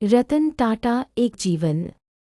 रतन टाटा एक जीवन।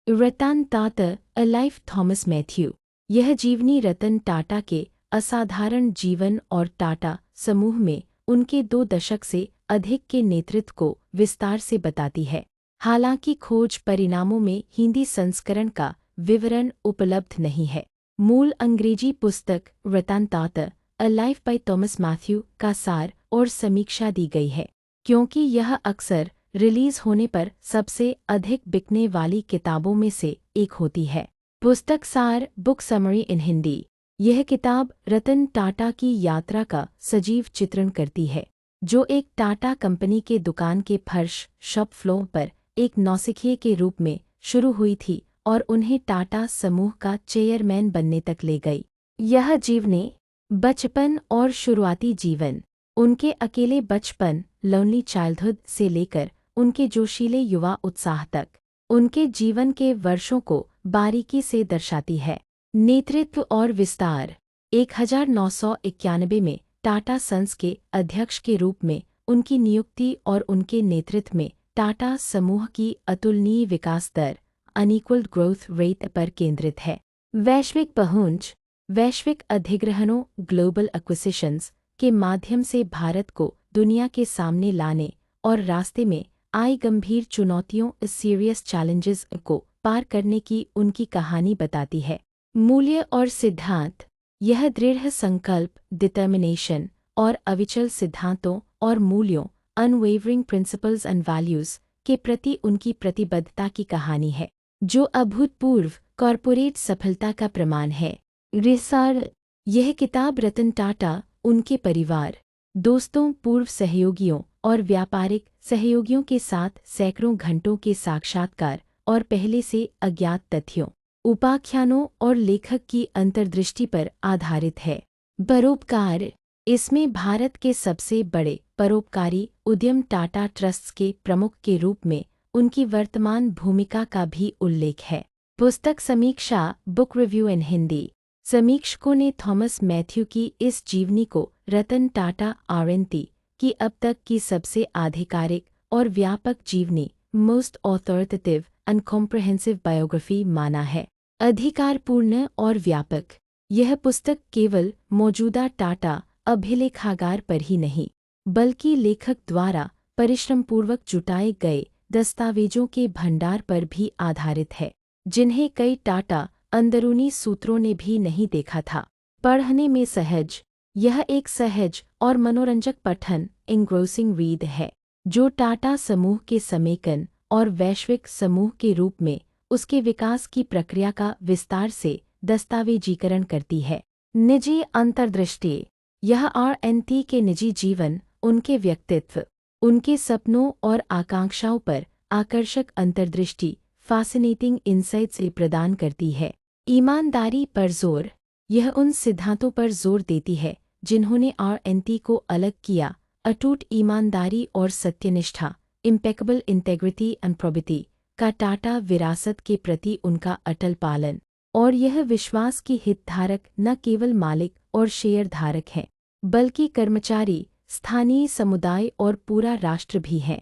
Ratan Tata a life Thomas Mathew. यह जीवनी रतन टाटा के असाधारण जीवन और टाटा समूह में उनके 2 दशक से अधिक के नेतृत्व को विस्तार से बताती है। हालांकि खोज परिणामों में हिंदी संस्करण का विवरण उपलब्ध नहीं है। मूल अंग्रेजी पुस्तक Ratan Tata a life by Thomas Mathew का सार और समीक्षा दी गई है, क्योंकि यह अक्सर रिलीज होने पर सबसे अधिक बिकने वाली किताबों में से एक होती है। पुस्तक सार बुक समरी इन हिंदी। यह किताब रतन टाटा की यात्रा का सजीव चित्रण करती है, जो एक टाटा कंपनी के दुकान के फर्श शॉप फ्लोर पर एक नौसिखिए के रूप में शुरू हुई थी और उन्हें टाटा समूह का चेयरमैन बनने तक ले गई। यह जीवनी बचपन और शुरुआती जीवन, उनके अकेले बचपन लोनली चाइल्डहुड से लेकर उनके जोशीले युवा उत्साह तक, उनके जीवन के वर्षों को बारीकी से दर्शाती है। नेतृत्व और विस्तार। 1991 में टाटा सन्स के अध्यक्ष के रूप में उनकी नियुक्ति और उनके नेतृत्व में टाटा समूह की अतुलनीय विकास दर अनइक्वल्ड ग्रोथ रेट पर केंद्रित है। वैश्विक पहुंच। वैश्विक अधिग्रहणों ग्लोबल एक्विजिशंस के माध्यम से भारत को दुनिया के सामने लाने और रास्ते में आई गंभीर चुनौतियों सीरियस चैलेंजेस को पार करने की उनकी कहानी बताती है। मूल्य और सिद्धांत। यह दृढ़ संकल्प डिटर्मिनेशन और अविचल सिद्धांतों और मूल्यों अनवेवरिंग प्रिंसिपल्स एंड वैल्यूज के प्रति उनकी प्रतिबद्धता की कहानी है, जो अभूतपूर्व कॉरपोरेट सफलता का प्रमाण है। रिसार। यह किताब रतन टाटा, उनके परिवार, दोस्तों, पूर्व सहयोगियों और व्यापारिक सहयोगियों के साथ सैकड़ों घंटों के साक्षात्कार और पहले से अज्ञात तथ्यों, उपाख्यानों और लेखक की अंतर्दृष्टि पर आधारित है। परोपकार। इसमें भारत के सबसे बड़े परोपकारी उद्यम टाटा ट्रस्ट्स के प्रमुख के रूप में उनकी वर्तमान भूमिका का भी उल्लेख है। पुस्तक समीक्षा बुक रिव्यू इन हिंदी। समीक्षकों ने थॉमस मैथ्यू की इस जीवनी को रतन टाटा आरएनटी की अब तक की सबसे आधिकारिक और व्यापक जीवनी most authoritative and comprehensive biography माना है। अधिकारपूर्ण और व्यापक। यह पुस्तक केवल मौजूदा टाटा अभिलेखागार पर ही नहीं, बल्कि लेखक द्वारा परिश्रमपूर्वक जुटाए गए दस्तावेजों के भंडार पर भी आधारित है, जिन्हें कई टाटा अंदरूनी सूत्रों ने भी नहीं देखा था। पढ़ने में सहज। यह एक सहज और मनोरंजक पठन एंग्रोसिंग रीड है, जो टाटा समूह के समेकन और वैश्विक समूह के रूप में उसके विकास की प्रक्रिया का विस्तार से दस्तावेजीकरण करती है। निजी अंतर्दृष्टि। यह आरएनटी के निजी जीवन, उनके व्यक्तित्व, उनके सपनों और आकांक्षाओं पर आकर्षक अंतर्दृष्टि फैसिनेटिंग इनसाइट्स प्रदान करती है। ईमानदारी पर जोर। यह उन सिद्धांतों पर जोर देती है जिन्होंने आरएनटी को अलग किया, अटूट ईमानदारी और सत्यनिष्ठा, इम्पेकेबल इंटेग्रिटी एंड प्रोबिटी का टाटा विरासत के प्रति उनका अटल पालन, और यह विश्वास की हितधारक न केवल मालिक और शेयरधारक हैं, बल्कि कर्मचारी, स्थानीय समुदाय और पूरा राष्ट्र भी हैं।